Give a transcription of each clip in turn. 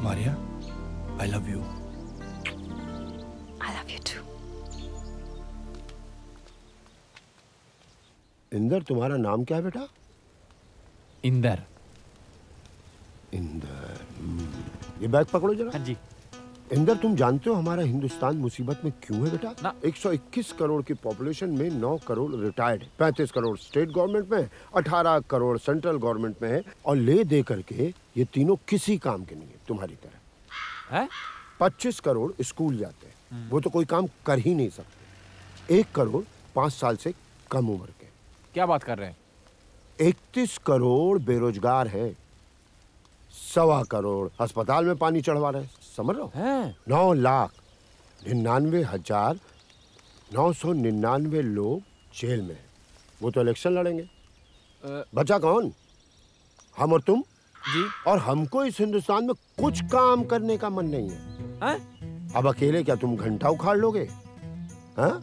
Maria, I love you. I love you too. Inder, तुम्हारा नाम क्या है बेटा? इंदर। इंदर, ये बैग पकड़ो जरा। हाँ जी। इंदर, तुम जानते हो हमारा हिंदुस्तान मुसीबत में क्यों है बेटा? ना। 121 करोड़ की पॉपुलेशन में 9 crore retired, 35 crore state government में, 18 करोड़ सेंट्रल गवर्नमेंट में है, और ले दे करके ये तीनों किसी काम के नहीं है तुम्हारी तरह। है? 25 करोड़ स्कूल जाते हैं, वो तो कोई काम कर ही नहीं सकते। 1 करोड़ 5 साल से कम उम्र के। क्या बात कर रहे हैं? 31 करोड़ बेरोजगार है, 1.25 करोड़ अस्पताल में पानी चढ़वा रहे, समझ रहे हो? 9,99,999 लोग जेल में हैं। वो तो इलेक्शन लड़ेंगे। बचा कौन? हम और तुम जी। और हमको इस हिंदुस्तान में कुछ काम करने का मन नहीं है। अब अकेले क्या तुम घंटा उखाड़ लोगे? हाँ?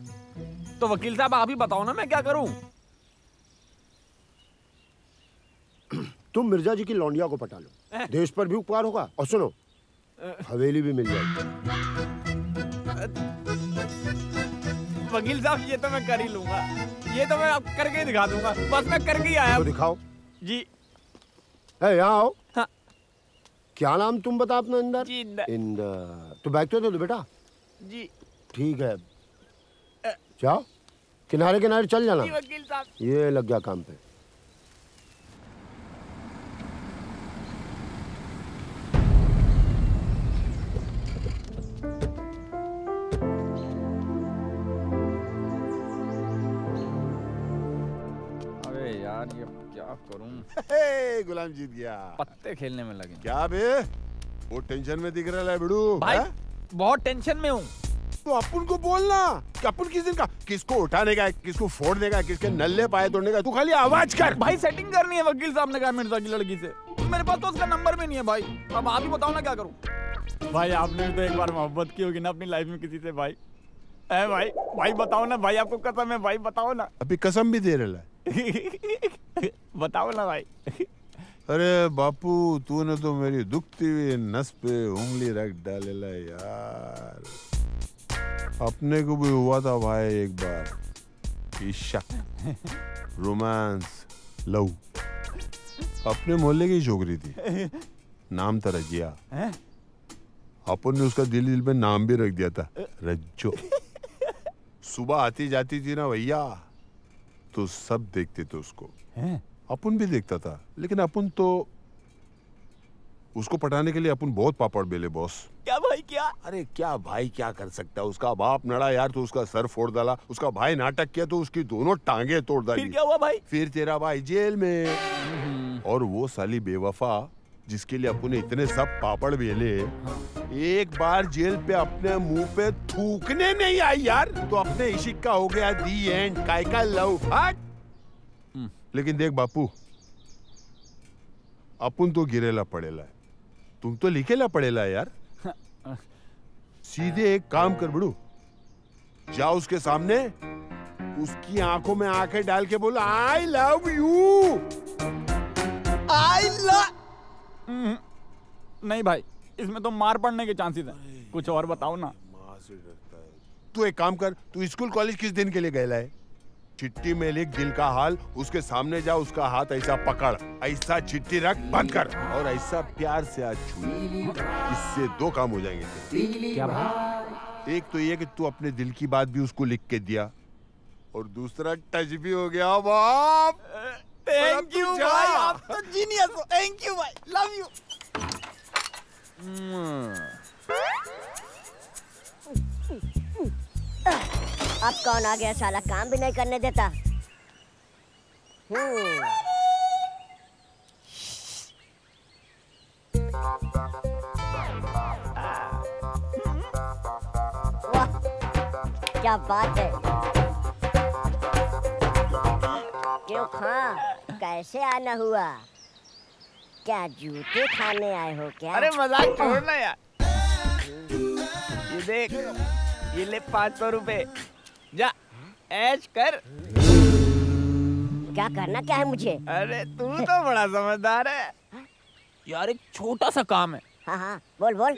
तो वकील साहब आप ही बताओ ना, मैं क्या करूं? तुम मिर्जा जी की लौंडिया को पटा लो, देश पर भी उपकार होगा, और सुनो, हवेली भी मिल जाएगी। वकील साहब ये तो मैं कर ही लूंगा, ये तो मैं अब करके ही दिखा दूंगा, बस मैं करके ही आया। तो दिखाओ जी। यहाँ आओ। हाँ। क्या नाम तुम बता अपना? इंदर। जी, इंदर। इंदर, तो बैग तो दे दो बेटा। जी ठीक है, जाओ किनारे किनारे चल जाना। जी वकील साहब। ये लग गया काम पे। यार ये क्या करूं? गुलाम जीत गया। पत्ते खेलने में लगे। क्या बे, वो टेंशन में दिख रहा है बिड़ू? भाई बहुत टेंशन में हूँ। तो अपन को बोलना कि अपन किस दिन का, किसको उठाने का है, किसको फोड़ने का है, किसके नल्ले पाए तोड़ने का, तू खाली आवाज कर। भाई सेटिंग करनी है, वकील साहब ने कहा मिर्जा की लड़की से। मेरे पास तो उसका नंबर भी नहीं है भाई। अब आप ही बताओ ना क्या करूं? भाई आपने तो एक बार मोहब्बत की होगी ना अपनी लाइफ में किसी से भाई? है भाई? भाई बताओ ना भाई, आपको कसम है भाई, बताओ ना। अभी कसम भी दे रहा है। बताओ ना भाई। अरे बापू, तूने तो मेरी दुखती हुई नस पे उंगली रख डालेला यार। अपने को भी हुआ था भाई एक बार, इश्क, रोमांस, लव। अपने मोहल्ले की छोकरी थी, नाम था रजिया। अपन ने उसका दिल में नाम भी रख दिया था, रज्जो। सुबह आती जाती थी ना भैया, तो सब देखते थे उसको। अपन भी देखता था, लेकिन अपन तो उसको पटाने के लिए अपन बहुत पापड़ बेले बॉस। क्या भाई क्या? अरे क्या भाई क्या कर सकता है? उसका बाप नड़ा यार तो उसका सर फोड़ डाला, उसका भाई नाटक किया तो उसकी दोनों टांगे तोड़ डाली। फिर क्या हुआ भाई? फिर तेरा भाई जेल में, और वो साली बेवफा जिसके लिए अपन ने इतने सब पापड़ बेले, एक बार जेल पे अपने मुंह पे थूकने नहीं आई यार, तो अपने इश्क का हो गया दी एंड, काय का लव। लेकिन देख बापू, अपन तो गिरेला पड़ेला है, तुम तो लिखेला पड़ेला यार। सीधे एक काम कर बड़ू, जाओ उसके सामने, उसकी आंखों में आंखें डाल के बोलो I love you. I love. नहीं भाई, इसमें तो मार पड़ने के चांसेस हैं। कुछ और बताओ ना। माँ से डरता है। तू एक काम कर, तू स्कूल कॉलेज किस दिन के लिए गया है? चिट्ठी में लिख दिल का हाल, उसके सामने जा, उसका हाथ ऐसा पकड़, ऐसा चिट्ठी रख, बंद कर, और ऐसा प्यार से आज छू। इससे 2 काम हो जाएंगे। क्या भाई? एक तो ये कि तू अपने दिल की बात भी उसको लिख के दिया, और दूसरा टच भी हो गया। बाप थैंक यू भाई, आप तो जीनियस हो। थैंक यू भाई, लव यू। अब कौन आ गया साला, काम भी नहीं करने देता। वाह क्या बात है। क्यों खां, कैसे आना हुआ? क्या जूते खाने आए हो क्या? अरे मजाक छोड़ना यार। ये देख, ये ले 500 रुपए, जा ऐश कर। क्या करना क्या है मुझे? अरे तू तो बड़ा समझदार है यार। एक छोटा सा काम है, हाँ हाँ बोल बोल।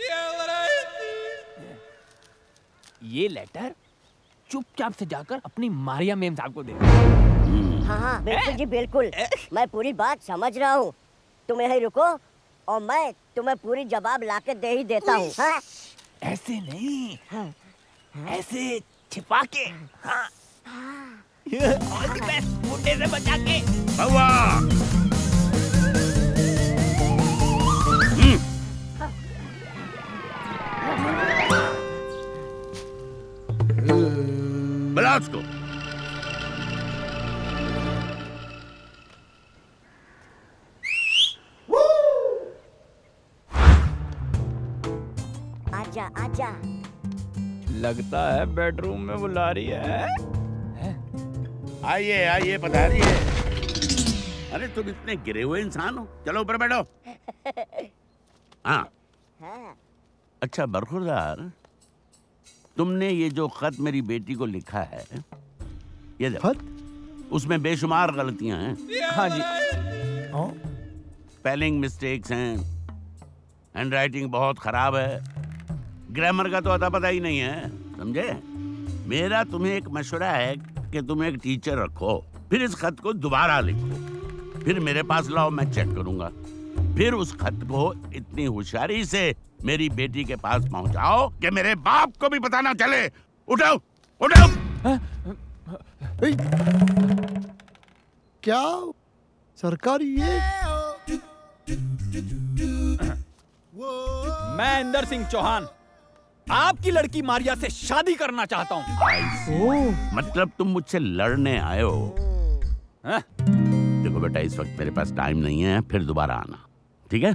ये लेटर चुपचाप से जाकर अपनी मारिया मेम साहब को दे। हाँ हाँ बिल्कुल जी बिल्कुल, मैं पूरी बात समझ रहा हूँ। तुम यहीं रुको और मैं तुम्हें पूरी जवाब लाके दे ही देता हूँ। हाँ? ऐसे नहीं, हाँ। ऐसे छिपा के। हाँ। ऑल द बेस्ट, मुंडे से बचा के। बउआ बुला उसको। आजा आजा। लगता है बेडरूम में बुला रही है। आइए आइए पधारिए। अरे तुम इतने गिरे हुए इंसान हो, चलो ऊपर बैठो। हाँ हाँ। अच्छा बरखुरदार, तुमने ये जो खत मेरी बेटी को लिखा है, ये देखो, उसमें बेशुमार गलतियां हैं। हाँ जी। स्पेलिंग मिस्टेक्स हैं, हैंडराइटिंग बहुत खराब है, ग्रामर का तो अता पता ही नहीं है, समझे? मेरा तुम्हें एक मशवरा है कि तुम एक टीचर रखो, फिर इस खत को दोबारा लिखो, फिर मेरे पास लाओ, मैं चेक करूंगा, फिर उस खत को इतनी होशियारी से मेरी बेटी के पास पहुंचाओ कि मेरे बाप को भी पता ना चले। उठाओ उठाओ। क्या सरकार ये? मैं इंदर सिंह चौहान आपकी लड़की मारिया से शादी करना चाहता हूँ। मतलब तुम मुझसे लड़ने आए हो? हाँ? देखो बेटा, इस वक्त मेरे पास टाइम नहीं है, फिर दोबारा आना, ठीक है?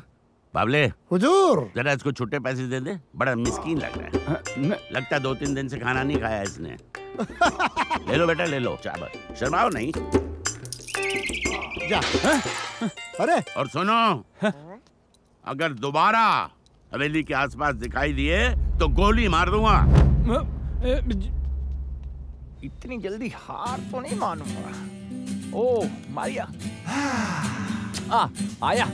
बाबले हुजूर, जरा इसको छुट्टे पैसे दे दे, बड़ा मिस्कीन लग रहा है। लगता है 2-3 दिन से खाना नहीं खाया इसने। ले लो बेटा, ले लो, चाबत शर्माओ नहीं। जा। अरे और सुनो, अगर दोबारा हवेली के आसपास दिखाई दिए तो गोली मार दूंगा। इतनी जल्दी हार तो नहीं मानूंगा। ओह मारिया, आया।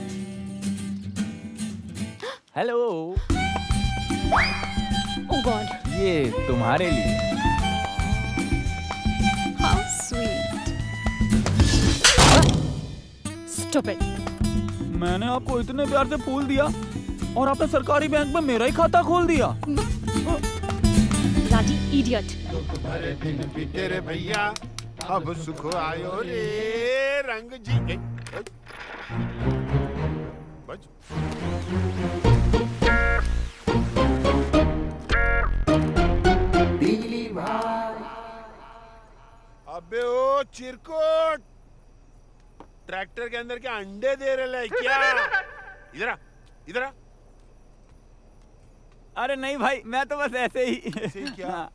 हेलो। Oh God. ये तुम्हारे लिए। How sweet. Stop it. मैंने आपको इतने प्यार से फूल दिया और आपने सरकारी बैंक में मेरा ही खाता खोल दिया। Bloody idiot. तुम्हारे दिन बीते रे भैया, अब सुख आयो रे रंग जी। बच। अबे ओ चिरकुट, ट्रैक्टर के अंदर क्या अंडे दे रहे है क्या? इधर आ, इधर आ। अरे नहीं भाई, मैं तो बस ऐसे ही। क्या?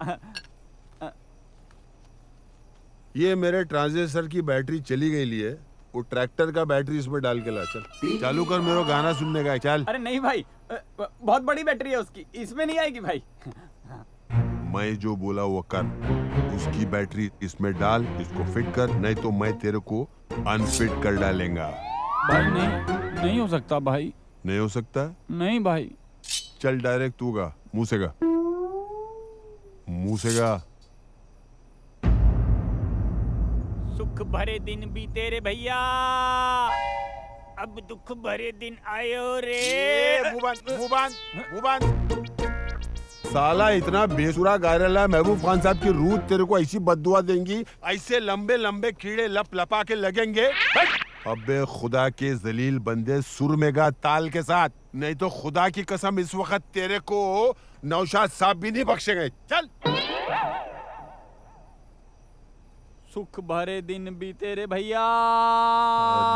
ये मेरे ट्रांजिस्टर की बैटरी चली गई ली है, वो ट्रैक्टर का बैटरी इसमें डाल के ला। चल चालू कर, मेरे गाना सुनने का है। चल। अरे नहीं भाई, बहुत बड़ी बैटरी है उसकी, इसमें नहीं आएगी भाई। मैं जो बोला वो कर, उसकी बैटरी इसमें डाल, इसको फिट कर, नहीं तो मैं तेरे को अनफिट कर डालेंगा। भाई नहीं हो सकता भाई। नहीं हो सकता? नहीं भाई। चल डायरेक्ट तू गा, मुंह से गा, मुंह से गा। सुख भरे दिन बीते रे भैया, अब दुख भरे दिन आयो रे। मुंह बंद, मुंह बंद, मुंह बंद। साला इतना बेसुरा गा रहा है, महबूब खान साहब की रूह तेरे को ऐसी बद्दुआ देंगी, ऐसे लंबे लंबे कीड़े लप लपा के लगेंगे। अबे खुदा के जलील बंदे, सुर में गा ताल के साथ, नहीं तो खुदा की कसम इस वक्त तेरे को नौशाद साहब भी नहीं बख्शेंगे। चल। सुख भरे दिन बीते रे भैया,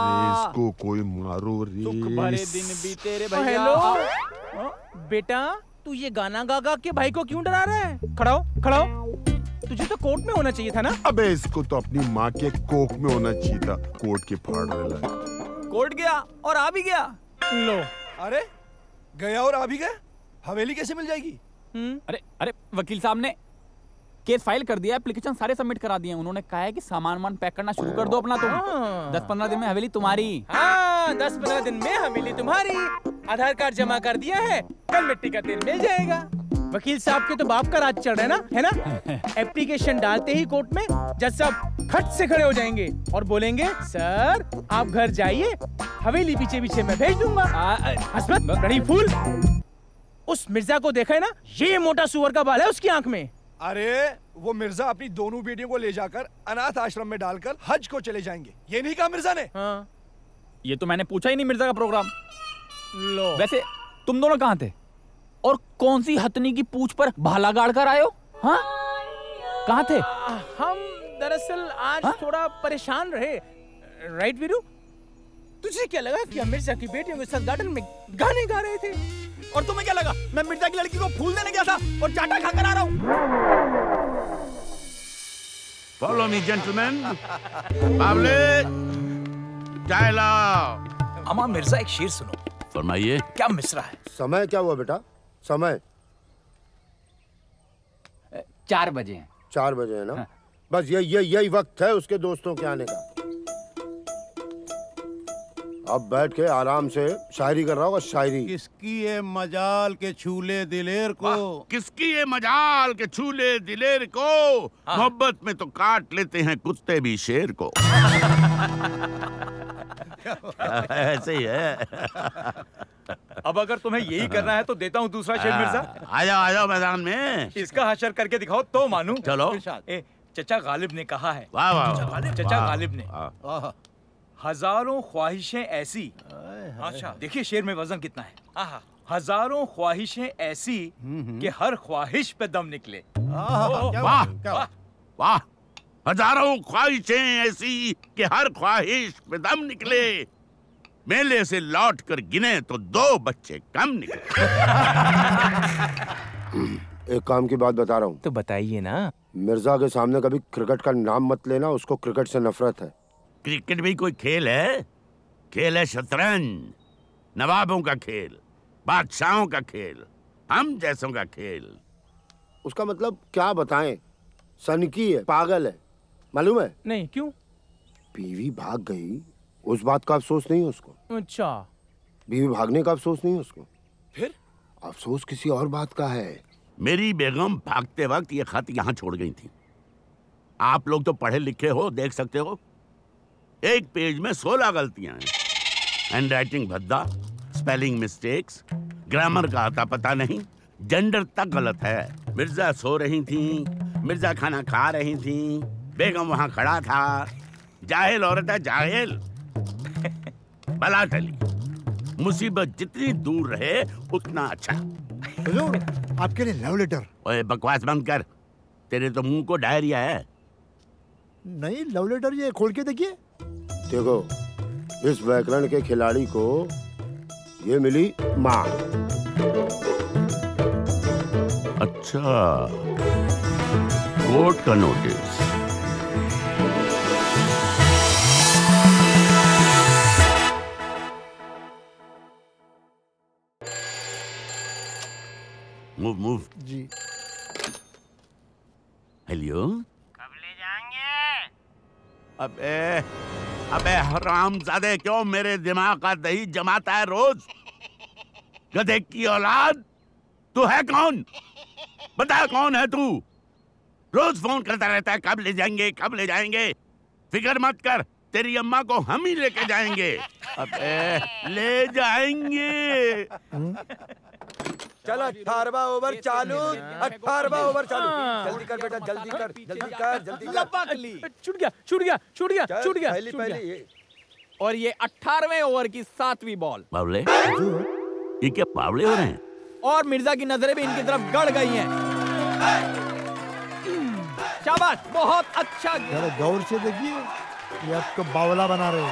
अरे इसको कोई मारो रे। सुख भरे दिन बीते रे भैया। हेलो बेटा, तू ये गाना गा गा के भाई को क्यों डरा रहा है? खड़ा हो, खड़ा हो। तुझे तो कोर्ट में होना चाहिए था ना। अबे इसको तो अपनी माँ के कोख में होना चाहिए था, कोर्ट के फाड़ रहा है। कोर्ट गया और आ भी गया। लो। अरे गया और आ भी गया, हवेली कैसे मिल जाएगी? अरे वकील साहब ने केस फाइल कर दिया, एप्लीकेशन सारे सबमिट करा दिए। उन्होंने कहा है कि सामान पैक करना शुरू कर दो अपना। तुम 10-15 दिन में हवेली तुम्हारी। हाँ, 10-15 दिन में हवेली तुम्हारी। आधार कार्ड जमा कर दिया है, कल मिट्टी का तेल मिल जाएगा। वकील साहब के तो बाप का राज चल रहा है ना? एप्लीकेशन डालते ही कोर्ट में जज साहब खट से खड़े हो जाएंगे और बोलेंगे सर आप घर जाइए, हवेली पीछे पीछे मैं भेज दूंगा। हसमत बड़ी फूल। उस मिर्जा को देखा है ना, ये मोटा सुअर का बाल है उसकी आंख में। अरे वो मिर्जा अपनी दोनों बेटियों को ले जाकर अनाथ आश्रम में डालकर हज को चले जाएंगे, ये नहीं कहा मिर्जा ने? हाँ। ये तो मैंने पूछा ही नहीं मिर्जा का प्रोग्राम। लो वैसे तुम दोनों कहाँ थे और कौन सी हथनी की पूछ पर भाला गाड़ कर आए हो? हाँ कहाँ थे? हम दरअसल आज थोड़ा परेशान रहे। राइट वीरू? तुझे क्या लगा कि हम मिर्जा की बेटियों के साथ गार्डन में गाने गा रहे थे? और तुम्हें क्या लगा मैं मिर्जा की लड़की को फूल देने गया था और चाटा खाकर आ रहा हूँ? Follow me gentleman. बावले चाय लाओ। अमा मिर्जा एक शेर सुनो। फरमाइए। क्या मिसरा है? समय क्या हुआ बेटा? समय 4 बजे हैं। 4 बजे है ना? हाँ। बस यही वक्त है उसके दोस्तों के आने का। अब बैठ के आराम से शायरी कर रहा होगा। शायरी। किसकी ये मजाल के छूले दिलेर को, किसकी ये मजाल के छूले दिलेर को, मोहब्बत में तो काट लेते हैं कुत्ते भी शेर को। ऐसे ही है। अब अगर तुम्हें यही करना है तो देता हूँ दूसरा शेर मिर्जा। आ जाओ मैदान में। इसका हशर करके दिखाओ तो मानूं। चलो। चचा गालिब ने कहा है। वाह वाह। चचा गालिब ने हजारों ख्वाहिशें ऐसी। अच्छा देखिए शेर में वजन कितना है। हजारों ख्वाहिशें ऐसी कि हर ख्वाहिश पे दम निकले। वाह वाह। हजारों ख्वाहिशें ऐसी कि हर ख्वाहिश पे दम निकले, मेले से लौट कर गिने तो 2 बच्चे कम निकले। एक काम की बात बता रहा हूँ। तो बताइए ना। मिर्जा के सामने कभी क्रिकेट का नाम मत लेना, उसको क्रिकेट से नफरत है। क्रिकेट भी कोई खेल है? खेल है शतरंज, नवाबों का खेल, बादशाहों का खेल, हम जैसों का खेल। उसका मतलब क्या बताएं? सनकी है, पागल है, मालूम है? नहीं, क्यों? बीवी भाग गई, उस बात का अफसोस नहीं है उसको। अच्छा। बीवी भागने का अफसोस नहीं है उसको। फिर? अफसोस किसी और बात का है। मेरी बेगम भागते वक्त ये खत यहाँ छोड़ गई थी। आप लोग तो पढ़े लिखे हो, देख सकते हो। एक पेज में 16 गलतियां हैं। हैंड राइटिंग भद्दा, स्पेलिंग मिस्टेक्स, ग्रामर का आता पता नहीं, जेंडर तक गलत है। मिर्जा सो रही थी, मिर्जा खाना खा रही थी, बेगम वहां खड़ा था। जाहिल औरत है, जाहिल। भला टली। मुसीबत जितनी दूर रहे उतना अच्छा। हुजूर, आपके लिए लव लेटर। ओए बकवास बंद कर, तेरे तो मुंह को डायरिया है। नहीं, लव लेटर ये खोल के देखिए। देखो, इस व्याकरण के खिलाड़ी को ये मिली माँ। अच्छा, कोर्ट का नोटिस। मूव जी। हेलो। कब ले जाएंगे? अबे हरामजादे, क्यों मेरे दिमाग का दही जमाता है रोज? गधे की औलाद, तू है कौन? बता कौन है तू? रोज फोन करता रहता है, कब ले जाएंगे, कब ले जाएंगे। फिक्र मत कर, तेरी अम्मा को हम ही लेके जाएंगे। अबे ले जाएंगे। चल 18वां ओवर चालू, 18वां ओवर चालू। जल्दी कर बेटा, जल्दी कर, जल्दी कर, जल्दी कर। छूट गया। पहली। और ये 18वें ओवर की 7वीं बॉल। बावले, ये क्या बावले हो रहे हैं? और मिर्जा की नजरें भी इनकी तरफ गड़ गई हैं। शाबाश, बहुत अच्छा। गौर से देखिए, ये आपको बावला बना रहे हैं।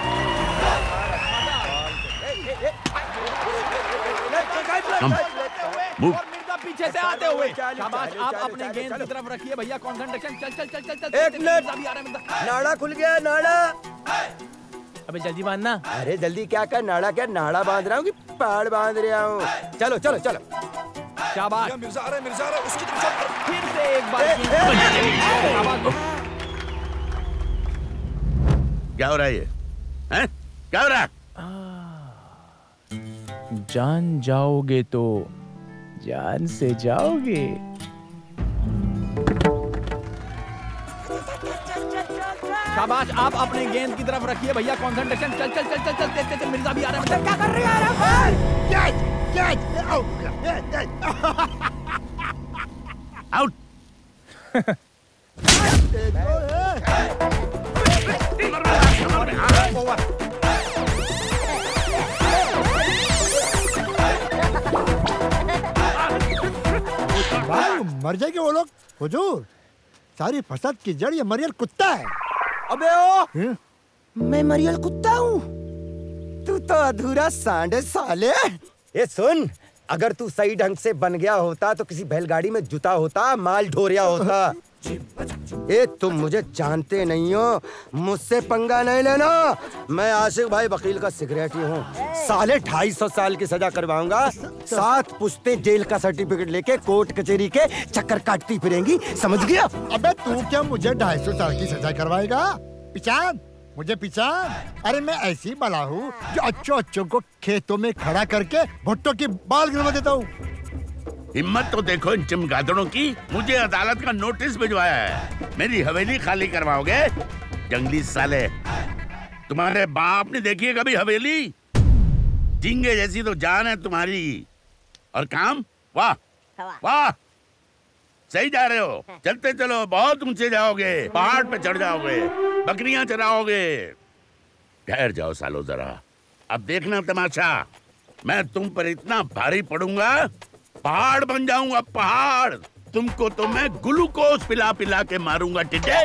और मिर्जा पीछे से आते हुए। शाबाश, आप अपनी गेंद की तरफ रखिए भैया, कंसंट्रेशन। चल। एक मिनट, नाड़ा खुल गया, नाड़ा। अबे जल्दी बांधना। अरे जल्दी क्या कर, नाड़ा क्या, नाड़ा बांध रहा हूँ कि पहाड़ बांध रहा हूँ। चलो। शाबाश, मिर्जा आ रहा है, उसकी तरफ फिर से एक बार। क्या हो रहा है ये? हैं? क्या हो रहा है? जान जाओगे तो जान से जाओगे। शाबाश, आप अपने गेंद की तरफ रखिए भैया कंसंट्रेशन। चल चल चल चल चल चल, मिर्जा भी आ रहा है। क्या कर रही है? आउट। भाई मर जाएंगे वो लोग। हुजूर, सारी फसाद की जड़ ये मरियल कुत्ता है। अबे ओ, मैं मरियल कुत्ता हूँ? तू तो अधूरा सांड है साले। ये सुन, अगर तू सही ढंग से बन गया होता तो किसी बैलगाड़ी में जुता होता, माल ढोरिया होता। ए, तुम मुझे जानते नहीं हो, मुझसे पंगा नहीं लेना। मैं आशिक भाई वकील का सिक्योरिटी हूँ। साले 250 साल की सजा करवाऊंगा। 7 पुश्तें जेल का सर्टिफिकेट लेके कोर्ट कचहरी के चक्कर काटती फिरेंगी, समझ गया? अबे तू क्या मुझे 250 साल की सजा करवाएगा? पहचान मुझे, पहचान। अरे मैं ऐसी बला हूँ जो अच्छों को खेतों में खड़ा करके भुट्टो की बाल गिरवा देता हूँ। हिम्मत तो देखो इन चमगादड़ों की। मुझे अदालत का नोटिस भिजवाया है। मेरी हवेली खाली करवाओगे? जंगली साले, तुम्हारे बाप ने देखी है कभी हवेली? झींगे जैसी तो जान है तुम्हारी, और काम वाह वाह, सही जा रहे हो। चलते चलो, बहुत ऊंचे जाओगे, पहाड़ पे चढ़ जाओगे, बकरियां चराओगे। ठहर जाओ सालो जरा, अब देखना तमाशा। मैं तुम पर इतना भारी पड़ूंगा, पहाड़ बन जाऊंगा पहाड़। तुमको तो मैं ग्लूकोज पिला पिला के मारूंगा टिड्डे।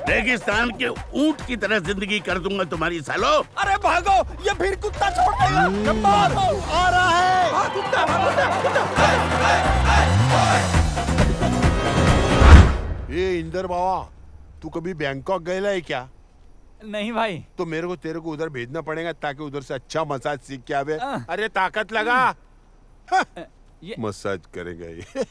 रेगिस्तान के ऊंट की तरह जिंदगी कर दूंगा तुम्हारी सालो। अरे भागो, ये फिर कुत्ता छोड़ देगा। आ रहा है कुत्ता। ये इंदर बाबा, तू कभी बैंकॉक गया है क्या? नहीं भाई। तो मेरे को तेरे को उधर भेजना पड़ेगा ताकि उधर से अच्छा मसाज सीख के आवे। अरे ताकत लगा। मसाज करेगा ये।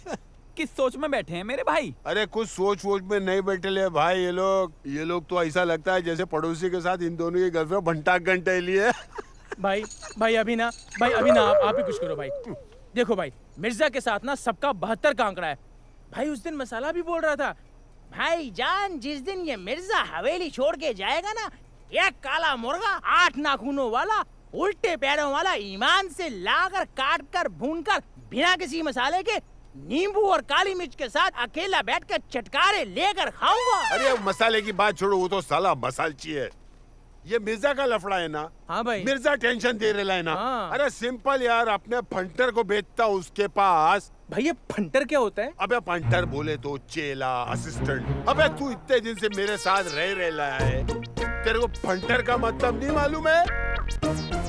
किस सोच में बैठे हैं मेरे भाई? अरे कुछ सोच वोच में नहीं बैठे ले भाई ये लोग तो ऐसा लगता है जैसे पड़ोसी के साथ इन दोनों की गर्लफ्रेंड भंटा घंटे लिए। भाई अभी ना आप ही कुछ करो भाई। देखो भाई, मिर्जा के साथ ना सबका 72 का आंकड़ा है भाई। उस दिन मसाला भी बोल रहा था, भाई जान जिस दिन ये मिर्जा हवेली छोड़ के जाएगा ना, एक काला मुर्गा 8 नाखूनों वाला, उल्टे पैरों वाला, ईमान से लाकर काट कर भून कर बिना किसी मसाले के, नींबू और काली मिर्च के साथ अकेला बैठकर चटकारे लेकर खाऊंगा। अरे मसाले की बात छोड़ो, वो तो साला मसालची है। ये मिर्जा का लफड़ा है ना। हाँ भाई। मिर्जा टेंशन दे रहा है ना। हाँ। अरे सिंपल यार, अपने फंटर को बेचता उसके पास। भाई ये फंटर क्या होता है? अबे फंटर बोले तो चेला, असिस्टेंट। अबे तू इतने दिन से मेरे साथ रह रहा है, तेरे को फंटर का मतलब नहीं मालूम है?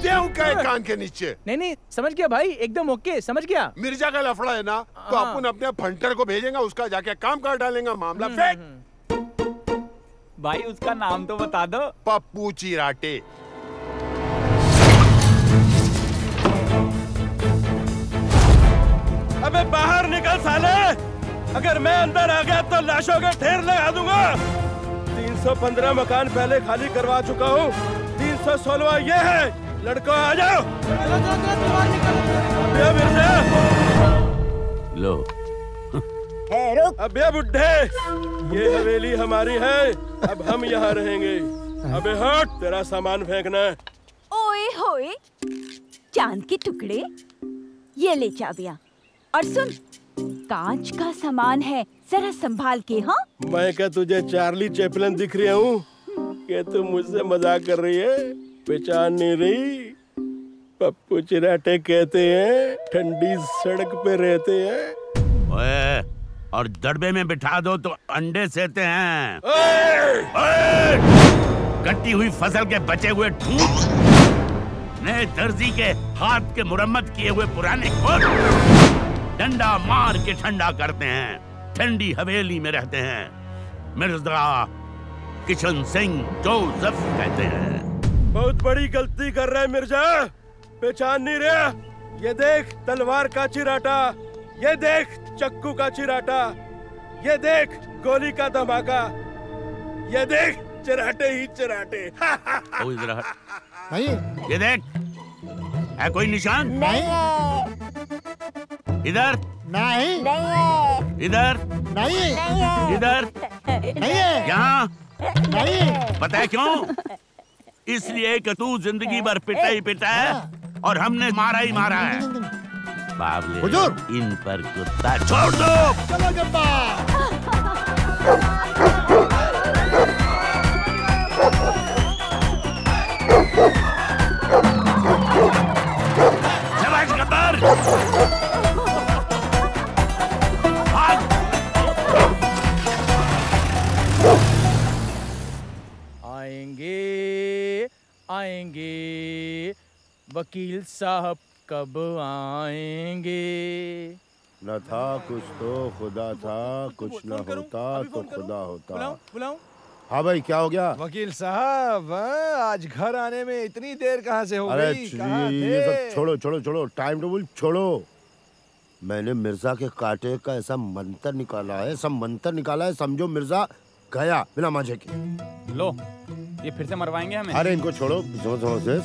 देव का है कान के नीचे। नहीं समझ गया भाई, एकदम ओके, समझ गया। मिर्जा का लफड़ा है ना, तो अपन अपने फंटर को भेजेंगे, उसका जाके काम कर डालेंगे, मामला फेंक। भाई उसका नाम तो बता दो। पप्पू चिराटे। अबे बाहर निकल साले, अगर मैं अंदर आ गया तो लाशों के ढेर लगा दूंगा। 315 मकान पहले खाली करवा चुका हूँ, 316वां ये है। लड़कों आ जाओ। लो। अबे बुड्ढे, ये हवेली हमारी है, अब हम यहाँ रहेंगे। अबे हट, तेरा सामान फेंकना है। ओए होए, चांद के टुकड़े, ये ले चाबियाँ। और सुन, कांच का सामान है, जरा संभाल के। हाँ, मैं क्या तुझे चार्ली चैपलिन दिख रही हूँ कि तू मुझसे मजाक कर रही है? पहचान नहीं रही? पप्पू चिराटे कहते हैं, ठंडी सड़क पे रहते हैं। ओए, और दड़बे में बिठा दो तो अंडे सेते हैं। कटी हुई फसल के बचे हुए ठूंठ, नए दर्जी के हाथ के मुरम्मत किए हुए पुराने कोट, डंडा मार के ठंडा करते हैं, ठंडी हवेली में रहते हैं। मिर्जा किशन सिंह जोसेफ कहते हैं। बहुत बड़ी गलती कर रहा है मिर्जा, पहचान नहीं रहा? ये देख तलवार का चिराटा, ये देख चक्कू का चिराटा, ये देख गोली का धमाका, ये देख चिराटे ही चिराटे। नहीं, ये देख है कोई निशान? नहीं है। इधर नहीं। नहीं है। इधर नहीं। नहीं है। इधर नहीं है। यहाँ नहीं। पता है क्यों? इसलिए कि तू जिंदगी भर पिटा ही पिटा है और हमने मारा ही मारा है। बाबले, हुजूर, इन पर कुत्ता छोड़ दो। चलो जब्बा। शाबाश गब्बर। आएंगे आएंगे वकील साहब कब आएंगे? न था कुछ तो खुदा था, कुछ न होता तो खुदा होता। बुलाऊं? हाँ भाई, क्या हो गया? वकील साहब, आज घर आने में इतनी देर कहाँ से हो अरे गई? कहाँ ये थे? सब छोड़ो छोड़ो छोड़ो, टाइम टेबल छोड़ो। मैंने मिर्जा के कांटे का ऐसा मंत्र निकाला है, सब मंत्र निकाला है, समझो मिर्जा गया बिना मांझे के। लो, ये फिर से मरवाएंगे हमें। अरे इनको छोड़ो, सुनो के।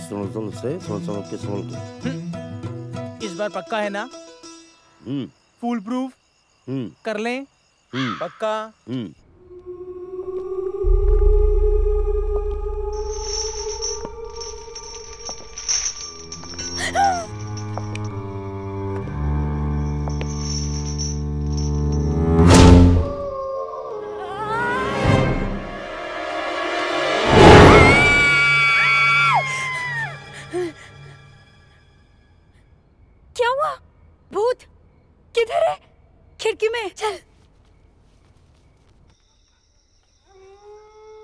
इस बार पक्का है ना? फुल प्रूफ कर लें? पक्का? क्या हुआ? भूत किधर है? खिड़की में चल।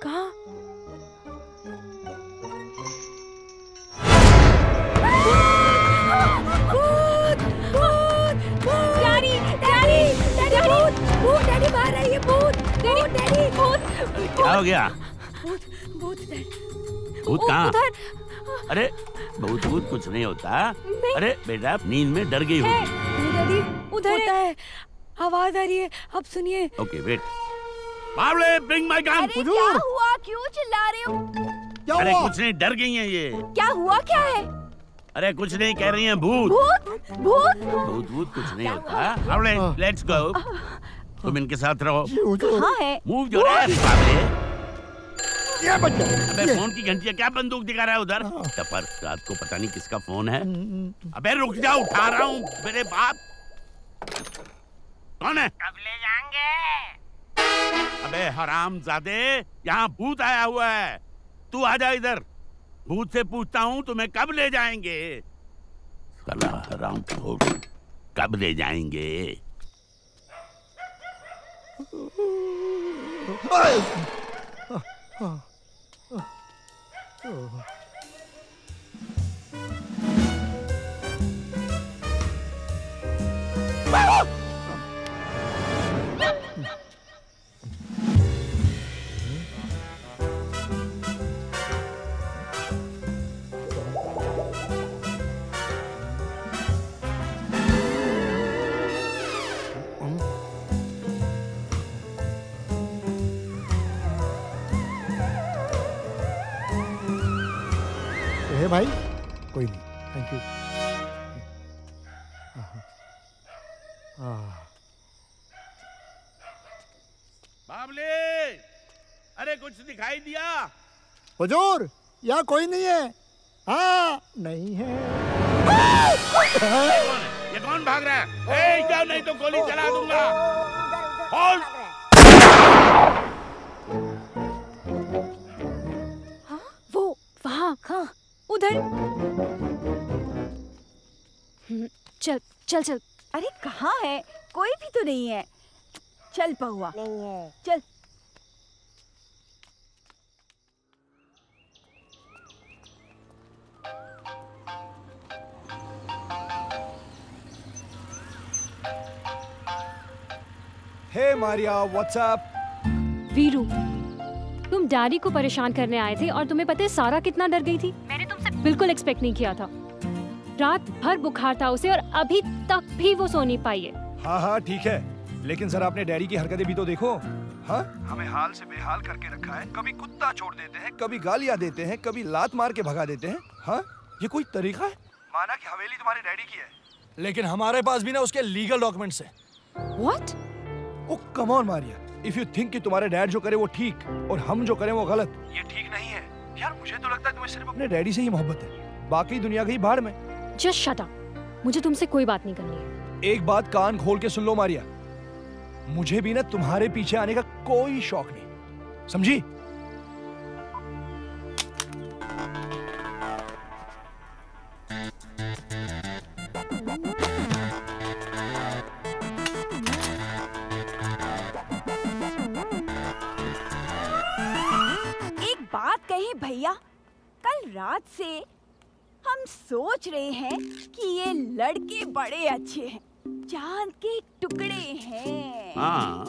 कहाँ? डैडी, डैडी, डैडी, भूत, भूत, डैडी बाहर आइए, भूत, डैडी, डैडी, भूत, क्या हो गया? भूत, भूत, भूत कहाँ? अरे भूत भूत कुछ नहीं होता। अरे बेटा, नींद में डर गई होगी। डैडी उधर है, आवाज आ रही है, अब सुनिए। Okay wait. Bable, bring my gun. अरे क्या हुआ? क्यों चिल्ला रहे हो? अरे कुछ नहीं, डर गई हैं ये। क्या हुआ? क्या है? अरे कुछ नहीं, कह रही हैं भूत। भूत, भूत, भूत भूत कुछ नहीं होता। Bable, let's go. तुम इनके साथ रहो। कहाँ है? Move your ass Bable. ये बच्चा। अबे फोन की घंटी है, क्या बंदूक दिखा रहा है उधर? टपर, रात को पता नहीं किसका फोन है। अबे रुक जाओ, उठा रहा हूँ। मेरे बाप कौन है? कब ले जाएंगे? अबे हरामजादे, यहाँ भूत आया हुआ है। तू आ जा इधर। भूत से पूछता हूँ तुम्हें कब ले जाएंगे? साला हरामखोर, कब ले जाएंगे? है भाई, कोई नहीं, थैंक यू। बाबले, अरे कुछ दिखाई दिया? हुजूर, यहाँ कोई नहीं है। हाँ, नहीं है। ये कौन भाग रहा है? ए, क्या नहीं तो गोली चला दूंगा। होल्ड। वो वहाँ, हाँ, उधर। चल चल चल। अरे कहाँ है? कोई भी तो नहीं है। चल पहुआ। नहीं है। चल। हे मारिया, व्हाट्सएप? वीरू, तुम डैडी को परेशान करने आए थे और तुम्हें पता है सारा कितना डर गई थी? मैंने तुमसे बिल्कुल एक्सपेक्ट नहीं किया था। रात भर बुखार था उसे और अभी तक भी वो सो नहीं पाई है। हाँ हाँ ठीक है, लेकिन सर आपने डैडी की हरकतें भी तो देखो। हाँ, हमें हाल से बेहाल करके रखा है। कभी कुत्ता छोड़ देते हैं, कभी गालियाँ देते हैं, कभी लात मार के भगा देते हैं। हाँ, ये कोई तरीका है? माना कि हवेली तुम्हारे डैडी की है, लेकिन हमारे पास भी ना उसके लीगल डॉक्यूमेंट्स हैं। What? Oh come on Maria, if you think कि तुम्हारे डैड जो करे वो ठीक और हम जो करें वो गलत, ये ठीक नहीं है यार। मुझे तो लगता है तुम्हें सिर्फ अपने डैडी से ही मोहब्बत है, बाकी दुनिया गई भाड़ में। Just shut up. मुझे तुमसे कोई बात नहीं करनी है। एक बात कान खोल के सुन लो मारिया, मुझे भी ना तुम्हारे पीछे आने का कोई शौक नहीं, समझी? कहीं भैया, कल रात से हम सोच रहे हैं कि ये लड़के बड़े अच्छे हैं, चांद के टुकड़े हैं। हाँ,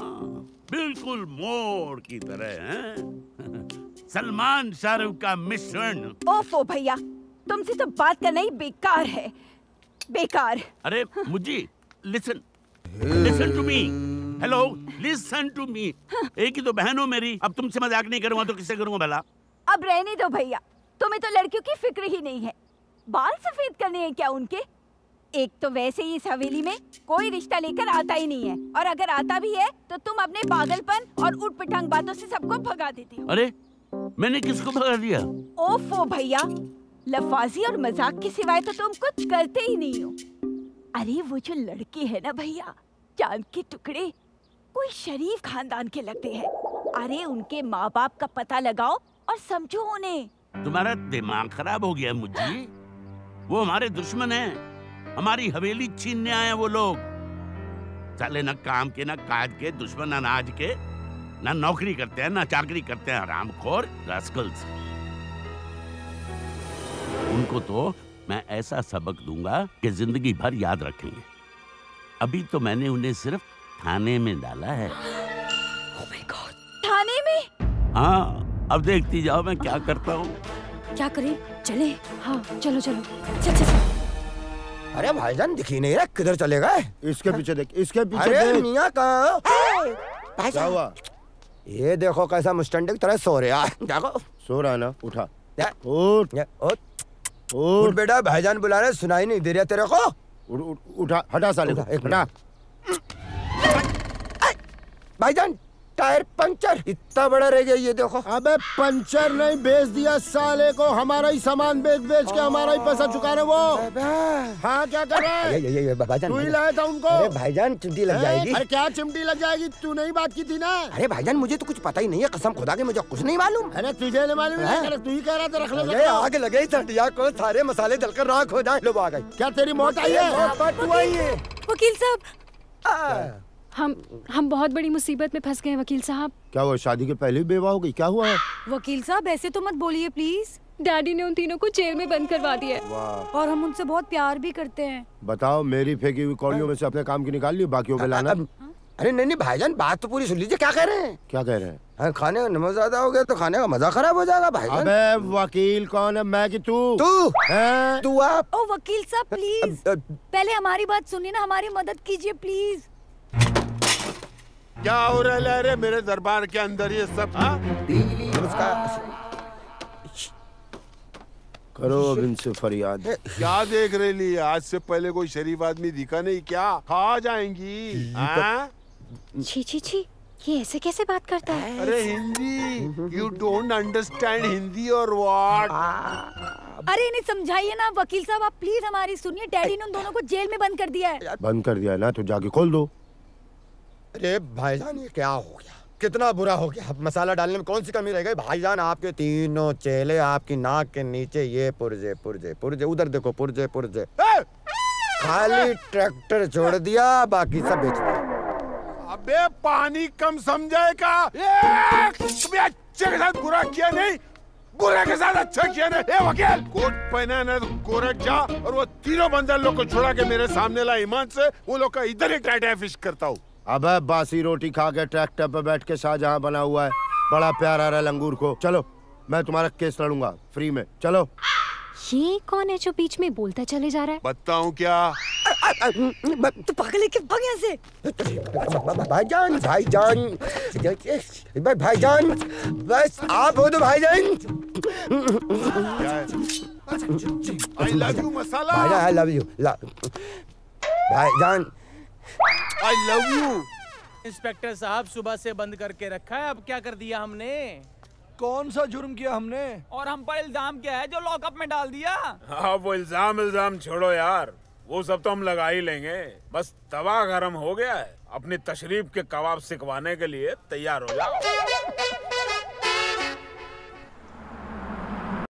बिल्कुल मोर की तरह हैं। सलमान शाहरुख का मिश्रण। ओफो भैया, तुमसे तो बात करना ही बेकार है, बेकार। अरे मुझे listen to me. Hello, listen to me. एक ही तो बहन हो मेरी, अब तुमसे मजाक नहीं करूंगा तो किससे करूंगा भला? अब रहने दो भैया, तुम्हें तो लड़कियों की फिक्र ही नहीं है। बाल सफेद करने हैं क्या उनके? एक तो वैसे ही इस हवेली में कोई रिश्ता लेकर आता ही नहीं है, और अगर आता भी है तो तुम अपने पागलपन और उठपटांग बातों से सबको भगा देते हो। अरे मैंने किसको भगा दिया? ओफो भैया, लफाजी और मजाक के सिवाय तो तुम कुछ करते ही नहीं हो। अरे वो जो लड़के हैं ना भैया, चांद के टुकड़े, कोई शरीफ खानदान के लगते हैं। अरे उनके माँ बाप का पता लगाओ और समझो उन्हें। तुम्हारा दिमाग खराब हो गया मुझे। वो हमारे दुश्मन हैं, हमारी हवेली छीनने आए हैं वो लोग। साले ना काम के ना काज के, दुश्मन अनाज के, ना नौकरी करते हैं ना चाकरी करते हैं, हरामखोर रास्कल्स। उनको तो मैं ऐसा सबक दूंगा कि जिंदगी भर याद रखेंगे। अभी तो मैंने उन्हें सिर्फ थाने में डाला है। Oh my God, थाने में? हाँ, अब देखती जाओ मैं क्या करता हूँ। क्या करें? चले? हाँ चलो चलो। चल। अरे भाईजान दिख ही नहीं रहा, किधर चले गए? इसके पीछे देख, इसके पीछे अरे देख। मियां कहाँ? क्या हुआ? ये देखो कैसा मुस्टंडे की तरह सो रहा है। देखो सो रहा है ना, उठा। उठ बेटा, भाईजान बुला रहे, सुनाई नहीं दे रहा तेरे को? उठा, हटा साले को, हटा। भाईजान टायर पंचर, इतना बड़ा रह गया ये देखो। अबे पंचर नहीं, बेच दिया साले को। हमारा ही सामान बेच के हमारा ही पैसा चुका रहे वो। हाँ क्या कर रहा है? ये भाईजान, तू ही लाया था उनको। अरे भाईजान चिमटी लग जाएगी। अरे क्या चिमटी लग जाएगी? तू नहीं बात की थी ना। अरे भाईजान मुझे तो कुछ पता ही नहीं है, कसम खुदा के मुझे कुछ नहीं मालूम। अरे तुझे नहीं मालूम है? तू ही कह रहा था रख ले। आग लगे इस हटिया को, सारे मसाले जलकर राख हो जाए। लोग आ गए। क्या तेरी मौत आई है? वकील साहब, हम बहुत बड़ी मुसीबत में फंस गए हैं वकील साहब। क्या हुआ, शादी के पहले ही बेवा हो गई? क्या हुआ है? वकील साहब ऐसे तो मत बोलिए प्लीज। डैडी ने उन तीनों को जेल में बंद करवा दिया है। और हम उनसे बहुत प्यार भी करते हैं। बताओ, मेरी फेंकी हुई कौड़ियों में से अपने काम की निकाल ली, बाकियों पे लाना। अरे नहीं भाईजान, बात तो पूरी सुन लीजिए। क्या कह रहे हैं? क्या कह रहे हैं? खाने का नमक ज्यादा हो गया तो खाने का मजा खराब हो जाएगा भाईजान। अबे वकील कौन है, मैं कि तू? तू आप। ओ वकील साहब प्लीज, पहले हमारी बात सुनिए ना, हमारी मदद कीजिए प्लीज। क्या हो रहा है रे मेरे दरबार के अंदर ये सब? करो अब इनसे फरियाद। क्या देख रही ली? आज से पहले कोई शरीफ आदमी दिखा नहीं क्या? खा जाएंगी। छी छी छी, ये ऐसे कैसे बात करता है? अरे Hindi, you don't understand Hindi और व्हाट? अरे इन्हें समझाइए ना वकील साहब, आप प्लीज हमारी सुनिए। डैडी ने उन दोनों को जेल में बंद कर दिया है। बंद कर दिया है ना, तो जाके खोल दो। अरे भाईजान ये क्या हो गया? कितना बुरा हो गया। अब मसाला डालने में कौन सी कमी रह गई? भाईजान आपके तीनों चेले आपकी नाक के नीचे ये पुर्जे पुर्जे पुर्जे, उधर देखो पुर्जे पुर्जे। खाली ट्रैक्टर छोड़ दिया, बाकी सब बेच दिया। अबे पानी कम समझेगा? तुम्हें अच्छे के साथ बुरा किया नहीं, बुरे के साथ अच्छा किया नहीं। ए वकील, कोट पहना ना तो कोर्ट जा और वो तीनों बंदर लोग को छोड़ा के मेरे सामने ला। ईमान से वो लोग का इधर ही टाइट फिश करता हूँ। अबे बासी रोटी खा के ट्रैक्टर पे बैठ के शाहजहां बना हुआ है, बड़ा प्यार आ रहा है लंगूर को। चलो मैं तुम्हारा केस लड़ूंगा फ्री में। चलो। ये कौन है जो बीच में बोलता चले जा रहा है? बताऊं क्या? तू पागल है क्या? भाग यहाँ से। भाईजान भाईजान, बस आप हो तो भाईजान। आई लव यू मसाला। भाईजान आई लव यू। भाईजान आई लव यू। इंस्पेक्टर साहब सुबह से बंद करके रखा है, अब क्या कर दिया हमने? कौन सा जुर्म किया हमने? और हम पर इल्जाम क्या है जो लॉकअप में डाल दिया? हाँ वो इल्जाम छोड़ो यार, वो सब तो हम लगा ही लेंगे। बस तवा गरम हो गया है, अपनी तशरीफ के कबाब सिकवाने के लिए तैयार हो जाओ।